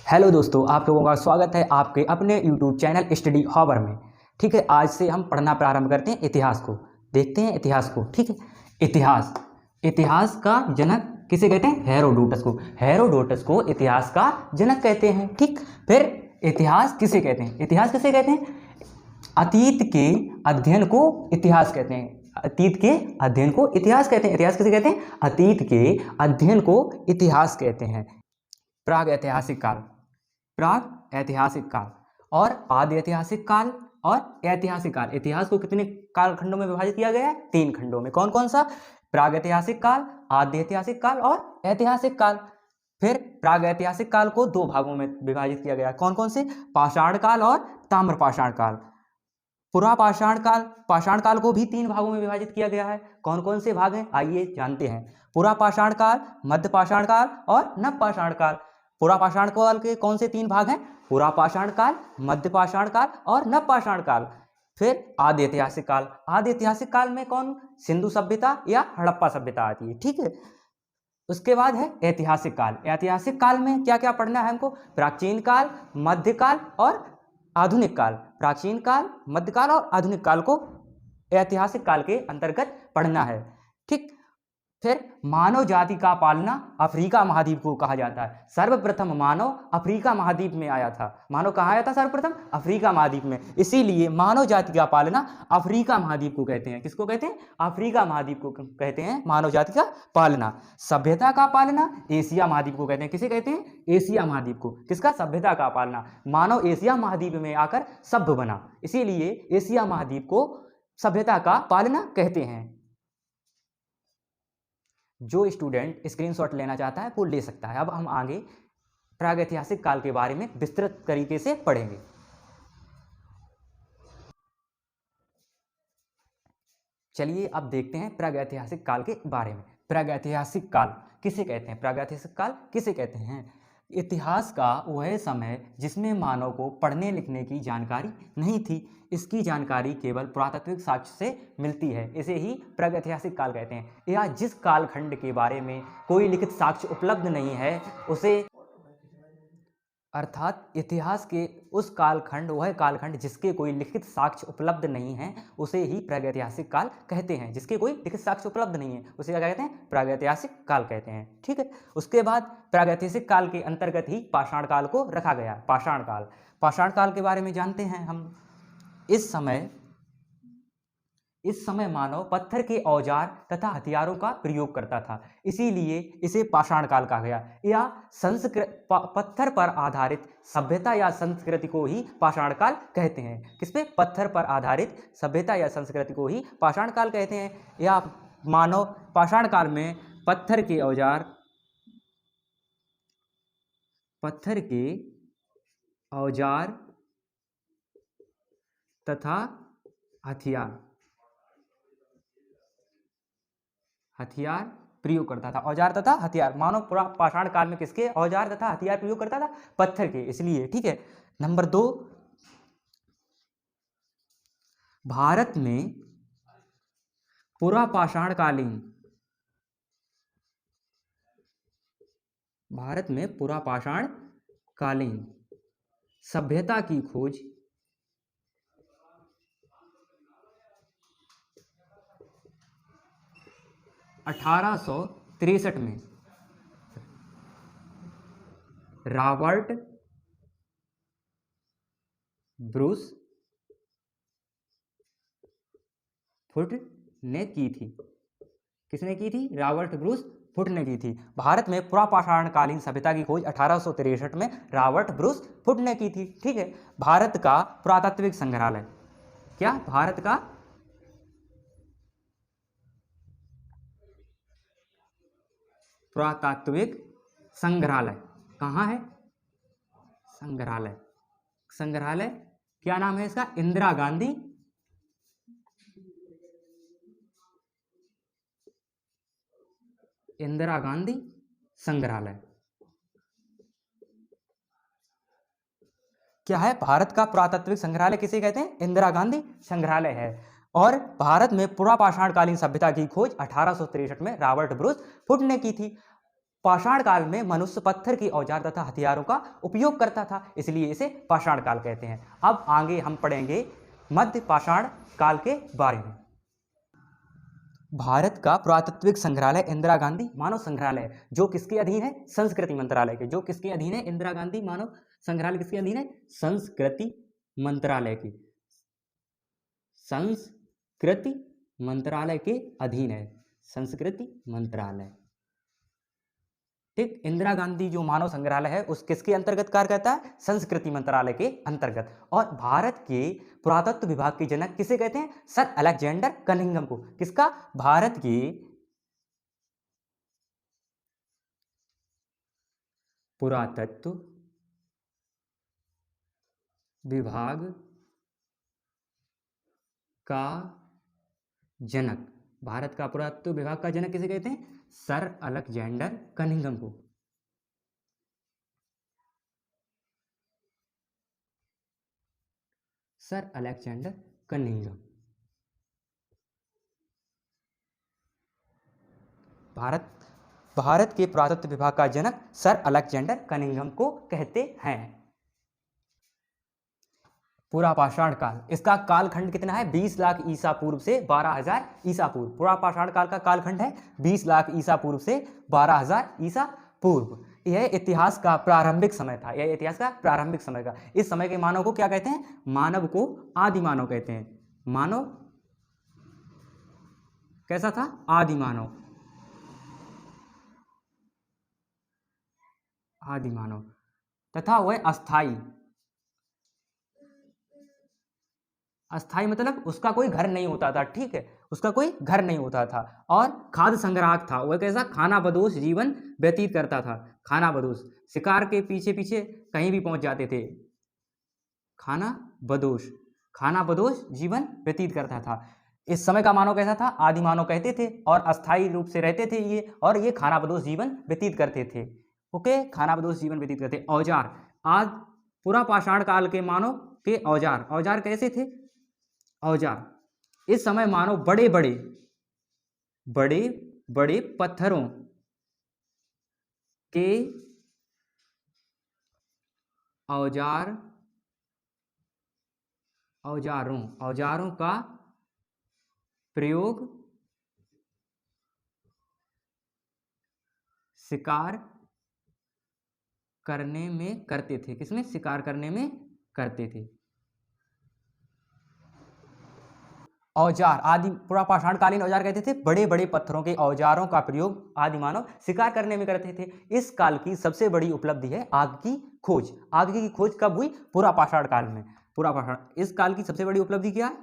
Hello दोस्तों, आप लोगों का स्वागत है आपके अपने यूट्यूब चैनल स्टडी हॉवर में। ठीक है, आज से हम पढ़ना प्रारंभ करते हैं इतिहास को। देखते हैं इतिहास को। ठीक है, इतिहास इतिहास का जनक किसे कहते हैं? हेरोडोटस को। हेरोडोटस को इतिहास का जनक कहते हैं। ठीक, फिर इतिहास किसे कहते हैं? इतिहास किसे कहते हैं? अतीत के अध्ययन को इतिहास कहते हैं। अतीत के अध्ययन को इतिहास कहते हैं। इतिहास किसे कहते हैं? अतीत के अध्ययन को इतिहास कहते हैं। प्राग ऐतिहासिक काल, प्राग ऐतिहासिक काल और आदि ऐतिहासिक काल और ऐतिहासिक काल। इतिहास को कितने कालखंडों में विभाजित किया गया है? 3 खंडों में। कौन कौन सा? प्राग ऐतिहासिक काल, आदि ऐतिहासिक काल और ऐतिहासिक काल। फिर प्राग ऐतिहासिक काल को 2 भागों में विभाजित किया गया है। कौन कौन से? पाषाण काल और ताम्र पाषाण काल। पुरा पाषाण काल, पाषाण काल को भी 3 भागों में विभाजित किया गया है। कौन कौन से भाग हैं? आइए जानते हैं। पुरा पाषाण काल, मध्य पाषाण काल और नव पाषाण काल। पुरा पाषाण काल के कौन से 3 भाग हैं? पुरा पाषाण काल, मध्य पाषाण काल और नव पाषाण काल। फिर आदि ऐतिहासिक काल। आदि ऐतिहासिक काल में कौन? सिंधु सभ्यता या हड़प्पा सभ्यता आती है। ठीक है, उसके बाद है ऐतिहासिक काल। ऐतिहासिक काल में क्या क्या पढ़ना है हमको? प्राचीन काल, मध्यकाल और आधुनिक काल। प्राचीन काल, मध्यकाल और आधुनिक काल को ऐतिहासिक काल के अंतर्गत पढ़ना है। ठीक, फिर मानव जाति का पालना अफ्रीका महाद्वीप को कहा जाता है। सर्वप्रथम मानव अफ्रीका महाद्वीप में आया था। मानव कहाँ आया था? सर्वप्रथम अफ्रीका महाद्वीप में। इसीलिए मानव जाति का पालना अफ्रीका महाद्वीप को कहते हैं। किसको कहते हैं? अफ्रीका महाद्वीप को कहते हैं मानव जाति का पालना। सभ्यता का पालना एशिया महाद्वीप को कहते हैं। किसे कहते हैं? एशिया महाद्वीप को। किसका? सभ्यता का पालना। मानव एशिया महाद्वीप में आकर सभ्य बना, इसीलिए एशिया महाद्वीप को सभ्यता का पालना कहते हैं। जो स्टूडेंट स्क्रीनशॉट लेना चाहता है वो ले सकता है। अब हम आगे प्रागैतिहासिक काल के बारे में विस्तृत तरीके से पढ़ेंगे। चलिए अब देखते हैं प्रागैतिहासिक काल के बारे में। प्रागैतिहासिक काल किसे कहते हैं? प्रागैतिहासिक काल किसे कहते हैं? इतिहास का वह समय जिसमें मानव को पढ़ने लिखने की जानकारी नहीं थी। इसकी जानकारी केवल पुरातात्विक साक्ष्य से मिलती है। इसे ही प्रागैतिहासिक काल कहते हैं। या जिस कालखंड के बारे में कोई लिखित साक्ष्य उपलब्ध नहीं है उसे, अर्थात इतिहास के उस कालखंड, वह कालखंड जिसके कोई लिखित साक्ष्य उपलब्ध नहीं है उसे ही प्रागैतिहासिक काल कहते हैं। जिसके कोई लिखित साक्ष्य उपलब्ध नहीं है उसे क्या कहते हैं? प्रागैतिहासिक काल कहते हैं। ठीक है, उसके बाद प्रागैतिहासिक काल के अंतर्गत ही पाषाण काल को रखा गया। पाषाण काल, पाषाण काल के बारे में जानते हैं हम। इस समय मानव पत्थर के औजार तथा हथियारों का प्रयोग करता था, इसीलिए इसे पाषाण काल कहा गया। या पत्थर पर आधारित सभ्यता या संस्कृति को ही पाषाण काल कहते हैं। किस पे? पत्थर पर आधारित सभ्यता या संस्कृति को ही पाषाण काल कहते हैं। या मानव पाषाण काल में पत्थर के औजार तथा हथियार प्रयोग करता था। औजार तथा हथियार, मानव पूरा पाषाण काल में किसके औजार तथा हथियार प्रयोग करता था? पत्थर के, इसलिए। ठीक है, नंबर 2, भारत में पुरा पाषाण कालीन सभ्यता की खोज 1863 में रॉबर्ट ब्रूस फुट ने की थी। किसने की थी? रॉबर्ट ब्रूस फुट ने की थी। भारत में पुरापाषाणकालीन सभ्यता की खोज 1863 में रॉबर्ट ब्रूस फुट ने की थी। ठीक है, भारत का पुरातात्विक संग्रहालय, क्या? भारत का पुरातात्विक संग्रहालय कहाँ है? संग्रहालय क्या नाम है इसका? इंदिरा गांधी संग्रहालय। क्या है? भारत का पुरातात्विक संग्रहालय किसे कहते हैं? इंदिरा गांधी संग्रहालय है। और भारत में पुरापाषाणकालीन सभ्यता की खोज 1863 में रॉबर्ट ब्रूस फुट ने की थी। पाषाण काल में मनुष्य पत्थर के औजार तथा हथियारों का उपयोग करता था, इसलिए इसे पाषाण काल कहते हैं। अब आगे हम पढ़ेंगे मध्य पाषाण काल के बारे में। भारत का पुरातात्विक संग्रहालय इंदिरा गांधी मानव संग्रहालय, जो किसके अधीन है? संस्कृति मंत्रालय के। जो किसके अधीन है? इंदिरा गांधी मानव संग्रहालय किसके अधीन है? संस्कृति मंत्रालय के। संस्कृति मंत्रालय के अधीन है, संस्कृति मंत्रालय। ठीक, इंदिरा गांधी जो मानव संग्रहालय है उस किसके अंतर्गत कार्य करता है? संस्कृति मंत्रालय के अंतर्गत। और भारत के पुरातत्व विभाग के जनक किसे कहते हैं? सर अलेक्जेंडर कनिंघम को। किसका? भारत के पुरातत्व विभाग का जनक, भारत का पुरातत्व विभाग का जनक किसे कहते हैं? सर अलेक्जेंडर कनिंघम को। Sir Alexander Cunningham. भारत के पुरातत्व विभाग का जनक सर अलेक्जेंडर कनिंघम को कहते हैं। पूरा पाषाण काल, इसका कालखंड कितना है? 20 लाख ईसा पूर्व से 12,000 ईसा पूर्व। पूरा पाषाण काल का कालखंड है 20 लाख ईसा पूर्व से 12,000 ईसा पूर्व। यह इतिहास का प्रारंभिक समय था, यह इतिहास का प्रारंभिक समय का। इस समय के मानव को क्या कहते हैं? मानव को आदि मानव कहते हैं। मानव कैसा था? आदि मानव, आदि मानव। तथा वह अस्थाई, अस्थाई मतलब उसका कोई घर नहीं होता था। ठीक है, उसका कोई घर नहीं होता था। और खाद्य संग्राहक था। वह कैसा? खाना बदोश जीवन व्यतीत करता था। खाना बदोश, शिकार के पीछे पीछे कहीं भी पहुंच जाते थे। खाना बदोश, खाना बदोश जीवन व्यतीत करता था। इस समय का मानव कैसा था? आदि मानव कहते थे। और अस्थाई रूप से रहते थे ये, और ये खाना बदोश जीवन व्यतीत करते थे। ओके, खाना बदोश जीवन व्यतीत करते। औजार, आज पूरा पाषाण काल के मानव के औजार, औजार कैसे थे? औजार, इस समय मानव बड़े बड़े पत्थरों के औजारों का प्रयोग शिकार करने में करते थे। किसमें? शिकार करने में करते थे। औजार, आदि पूरा पाषाण कालीन औजार कहते थे बड़े बड़े पत्थरों के औजारों का प्रयोग आदि मानव शिकार करने में करते थे। इस काल की सबसे बड़ी उपलब्धि है आग की खोज। आग की खोज कब हुई? पूरा पाषाण काल में। पूरा पाषाण, इस काल की सबसे बड़ी उपलब्धि क्या है?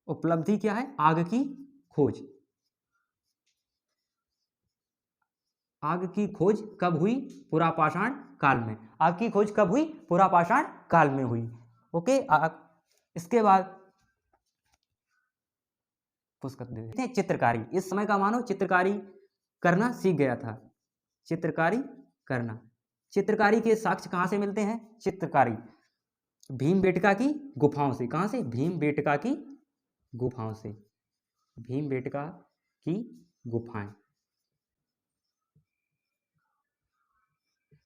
उपलब्धि क्या है? आग की खोज। आग की खोज कब हुई? पूरा पाषाण काल में। आग की खोज कब हुई? पूरा पाषाण काल में हुई। ओके, इसके बाद चित्रकारी। इस समय का मानव चित्रकारी करना सीख गया था। चित्रकारी करना, चित्रकारी के साक्ष्य कहां से मिलते हैं? चित्रकारी भीमबेटका की गुफाओं से। कहां से? भीमबेटका की गुफाओं से। भीमबेटका की गुफाएं,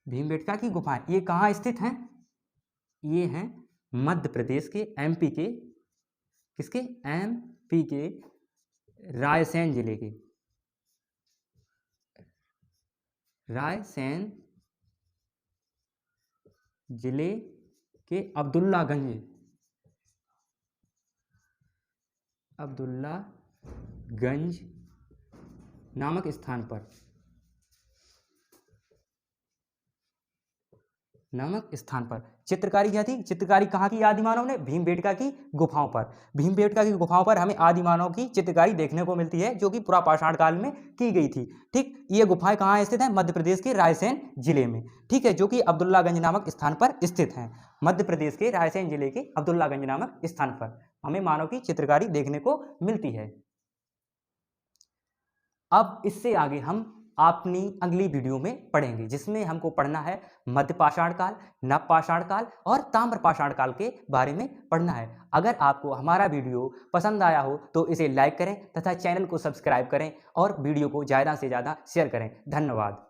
भीमबेटका की गुफाएं ये कहां स्थित हैं? ये हैं मध्य प्रदेश के, एमपी के, किसके? एमपी के रायसेन जिले के, रायसेन जिले के अब्दुल्लागंज नामक स्थान पर, चित्रकारी क्या थी? चित्रकारी कहाँ की आदि मानव ने? भीमबेटका की गुफाओं पर। भीमबेटका की गुफाओं पर हमें आदि मानव की चित्रकारी देखने को मिलती है, जो कि पूरा पाषाण काल में की गई थी। ठीक, ये गुफाएं कहाँ स्थित हैं? मध्य प्रदेश के रायसेन जिले में। ठीक है, जो कि अब्दुल्लागंज नामक स्थान पर स्थित हैं। मध्य प्रदेश के रायसेन जिले के अब्दुल्लागंज नामक स्थान पर हमें मानव की चित्रकारी देखने को मिलती है। अब इससे आगे हम अपनी अगली वीडियो में पढ़ेंगे, जिसमें हमको पढ़ना है मध्य पाषाण काल, नव पाषाण काल और ताम्र पाषाण काल के बारे में पढ़ना है। अगर आपको हमारा वीडियो पसंद आया हो तो इसे लाइक करें तथा चैनल को सब्सक्राइब करें और वीडियो को ज़्यादा से ज़्यादा शेयर करें। धन्यवाद।